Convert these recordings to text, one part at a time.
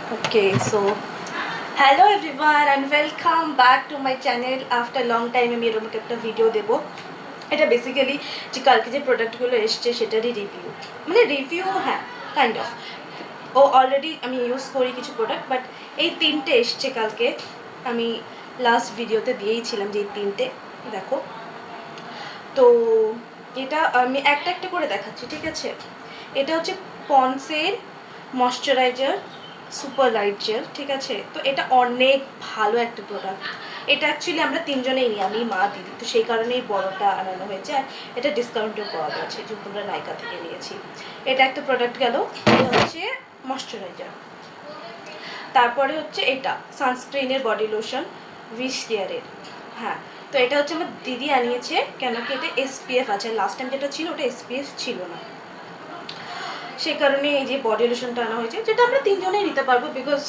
Okay, so hello everyone and welcome back to my channel. After long time আমি এরকম একটা video দেব। এটা basically যে কালকে যে প্রোডাক্টগুলো এসছে সেটারই রিভিউ, মানে রিভিউ, হ্যাঁ, কাইন্ড অফ। ও অলরেডি আমি ইউজ করি কিছু প্রোডাক্ট, বাট এই তিনটে এসছে কালকে। আমি লাস্ট ভিডিওতে দিয়েইছিলাম যে এই তিনটে দেখো। তো এটা আমি একটা একটা করে দেখাচ্ছি, ঠিক আছে? এটা হচ্ছে পন্সের ময়শ্চারাইজার সুপার লাইট জেল, ঠিক আছে? তো এটা অনেক ভালো একটা প্রোডাক্ট। এটা অ্যাকচুয়ালি আমরা তিনজনেই নিই, আমি, মা, দিদি, তো সেই কারণেই বড়টা আনানো হয়েছে। আর এটা ডিসকাউন্টেও পাওয়া গেছে যেহেতু আমরা নাইকা থেকে নিয়েছি। এটা একটা প্রোডাক্ট গেল। এটা হচ্ছে ময়শ্চারাইজার। তারপরে হচ্ছে এটা সানস্ক্রিনের বডি লোশন উইশ কেয়ারের, হ্যাঁ। তো এটা হচ্ছে আমার দিদি আনিয়েছে, কেন কি এটা এসপিএফ আছে। লাস্ট টাইম যেটা ছিল ওটা এসপিএফ ছিল না, সেই কারণে এই যে বডি লোশনটা আনা হয়েছে, যেটা আমরা তিনজনেই নিতে পারবো। বিকজ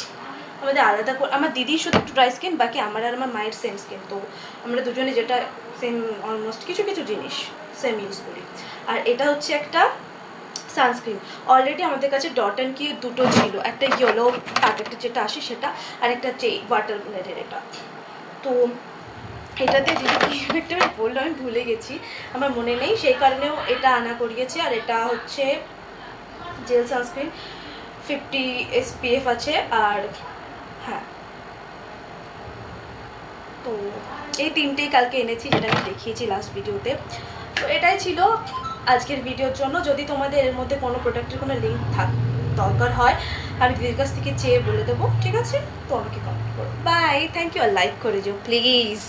আমাদের আলাদা করে, আমার দিদির শুধু একটু ড্রাই স্কিন, বাকি আমার আর আমার মায়ের সেম স্কিন, তো আমরা দুজনে যেটা সেম অলমোস্ট কিছু কিছু জিনিস সেম ইউজ করি। আর এটা হচ্ছে একটা সানস্ক্রিন। অলরেডি আমাদের কাছে ডট অ্যান্ড কি দুটো ছিল, একটা ইয়েলো প্যাকেটে যেটা আসে সেটা, আর একটা যে ওয়াটারমেলনের এটা। তো এটাতে দিদি একটা বললো, আমি ভুলে গেছি, আমার মনে নেই, সেই কারণেও এটা আনা করিয়েছে। আর এটা হচ্ছে জেল সানস্ক্রিন 50 SPF আছে। আর হ্যাঁ, তো এই তিনটেই কালকে এনেছি, যেটা আমি দেখিয়েছি লাস্ট ভিডিওতে। তো এটাই ছিল আজকের ভিডিওর জন্য। যদি তোমাদের এর মধ্যে কোনো প্রোডাক্টের কোনো লিঙ্ক দরকার হয়, আমি দিদির কাছ থেকে চেয়ে বলে দেবো, ঠিক আছে? তো আমাকে কমেন্ট করো। Bye, thank you. আর লাইক করে যেও প্লিজ।